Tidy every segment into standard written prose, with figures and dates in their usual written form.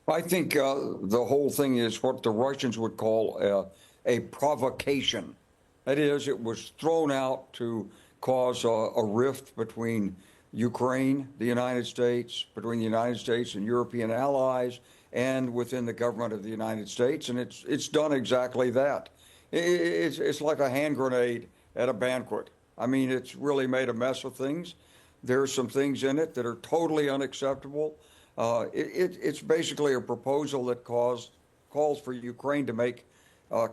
I think the whole thing is what the Russians would call a provocation. That is, it was thrown out to cause a rift between Ukraine, the United States, between the United States and European allies, and within the government of the United States. And it's done exactly that. It's like a hand grenade at a banquet. I mean, it's really made a mess of things. There's some things in it that are totally unacceptable. It's basically a proposal that calls for Ukraine to make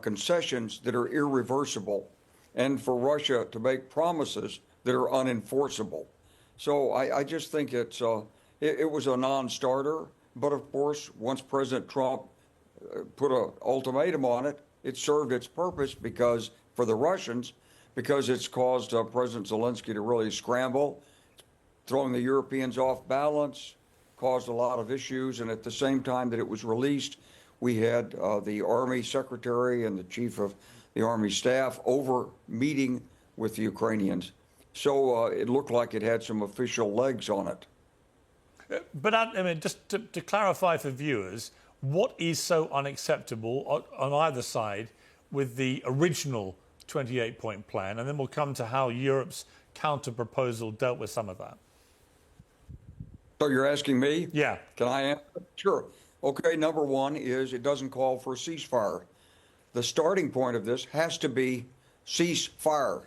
concessions that are irreversible and for Russia to make promises that are unenforceable. So I just think it was a non-starter. But of course, once President Trump put an ultimatum on it, it served its purpose because for the Russians, because it's caused President Zelensky to really scramble, throwing the Europeans off balance, caused a lot of issues. And at the same time that it was released, we had the Army Secretary and the Chief of the Army Staff over meeting with the Ukrainians. So it looked like it had some official legs on it. But I mean, just to clarify for viewers, what is so unacceptable on either side with the original 28-point plan? And then we'll come to how Europe's counter-proposal dealt with some of that. So you're asking me? Yeah. Can I answer? Sure. Okay, number one is it doesn't call for a ceasefire. The starting point of this has to be ceasefire.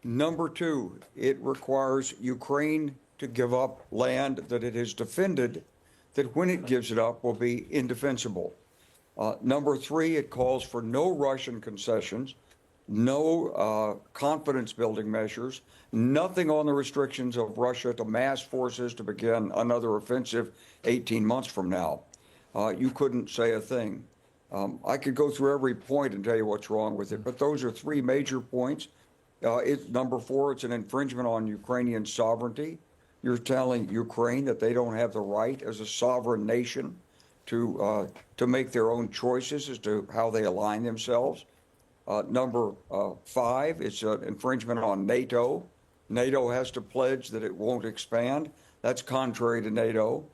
Number two, it requires Ukraine to give up land that it has defended, that when it gives it up will be indefensible. Number three, it calls for no Russian concessions, no confidence-building measures, nothing on the restrictions of Russia to mass forces to begin another offensive 18 months from now. You couldn't say a thing. I could go through every point and tell you what's wrong with it, but those are three major points. Number four, it's an infringement on Ukrainian sovereignty. You're telling Ukraine that they don't have the right as a sovereign nation to make their own choices as to how they align themselves. Number five, it's an infringement on NATO. NATO has to pledge that it won't expand. That's contrary to NATO.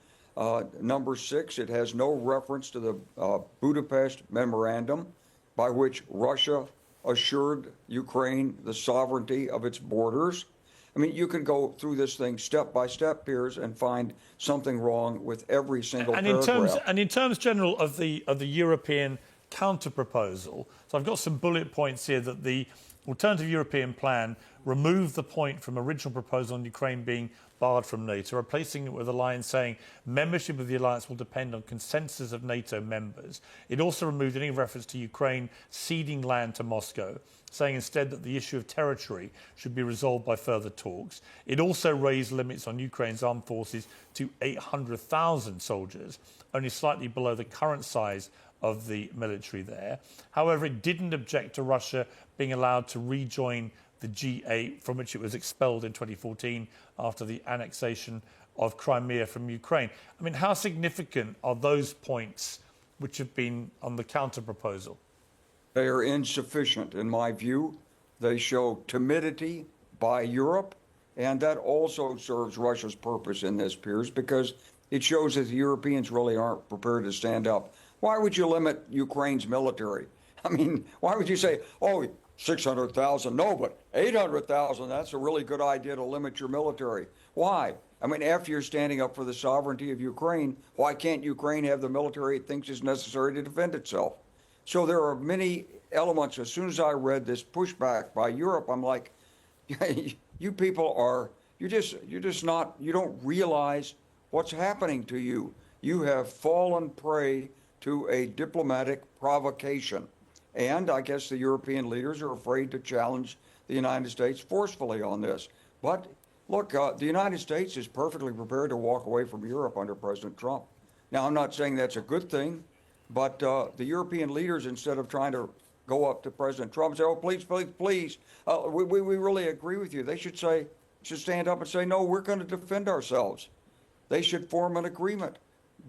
Number six, it has no reference to the Budapest Memorandum by which Russia assured Ukraine the sovereignty of its borders. I mean, you can go through this thing step by step, Piers, and find something wrong with every single paragraph. In terms, General, of the European counter-proposal, so I've got some bullet points here that the alternative European plan removed the point from original proposal on Ukraine being barred from NATO, replacing it with a line saying membership of the alliance will depend on consensus of NATO members. It also removed any reference to Ukraine ceding land to Moscow, saying instead that the issue of territory should be resolved by further talks. It also raised limits on Ukraine's armed forces to 800,000 soldiers, only slightly below the current size of the military there. However, it didn't object to Russia being allowed to rejoin the G8, from which it was expelled in 2014 after the annexation of Crimea from Ukraine. I mean, how significant are those points which have been on the counter-proposal? They are insufficient, in my view. They show timidity by Europe, and that also serves Russia's purpose in this, Piers, because it shows that the Europeans really aren't prepared to stand up. Why would you limit Ukraine's military? I mean, why would you say, oh, 600,000? No, but 800,000, that's a really good idea to limit your military. Why? I mean, after you're standing up for the sovereignty of Ukraine, why can't Ukraine have the military it thinks is necessary to defend itself? So there are many elements. As soon as I read this pushback by Europe, I'm like, you people are, you don't realize what's happening to you. You have fallen prey to a diplomatic provocation. And I guess the European leaders are afraid to challenge the United States forcefully on this. But look, the United States is perfectly prepared to walk away from Europe under President Trump. Now, I'm not saying that's a good thing, but the European leaders, instead of trying to go up to President Trump and say, oh, please, please, please, we really agree with you. They should stand up and say, no, we're going to defend ourselves. They should form an agreement.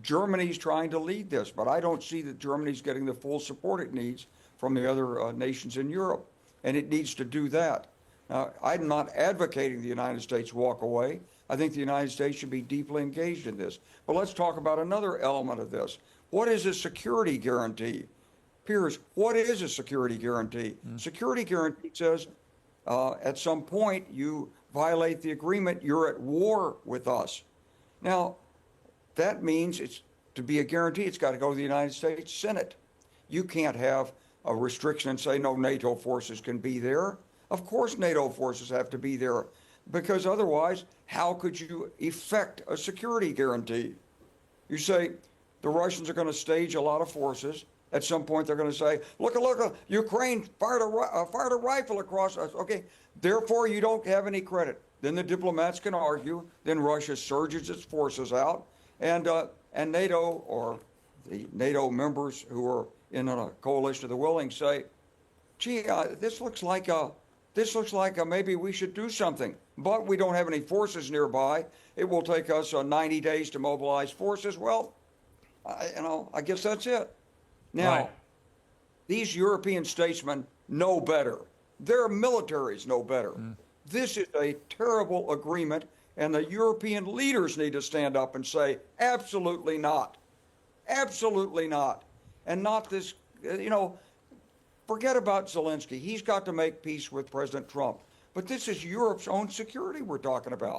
Germany's trying to lead this, but I don't see that Germany's getting the full support it needs from the other nations in Europe, and it needs to do that. Now, I'm not advocating the United States walk away. I think the United States should be deeply engaged in this. But let's talk about another element of this. What is a security guarantee? Piers, what is a security guarantee? Security guarantee says at some point you violate the agreement, you're at war with us. Now, that means it's to be a guarantee, it's got to go to the United States Senate. You can't have a restriction and say no NATO forces can be there. Of course NATO forces have to be there, because otherwise, how could you effect a security guarantee? You say the Russians are going to stage a lot of forces. At some point, they're going to say, look, Ukraine fired a rifle across us. Okay, therefore, you don't have any credit. Then the diplomats can argue. Then Russia surges its forces out. And NATO, or the NATO members who are in a coalition of the willing, say, gee, this looks like maybe we should do something. But we don't have any forces nearby. It will take us 90 days to mobilize forces. Well, I guess that's it. Now, right. These European statesmen know better. Their militaries know better. This is a terrible agreement, and the European leaders need to stand up and say, absolutely not. Absolutely not. And not this, forget about Zelensky. He's got to make peace with President Trump. But this is Europe's own security we're talking about.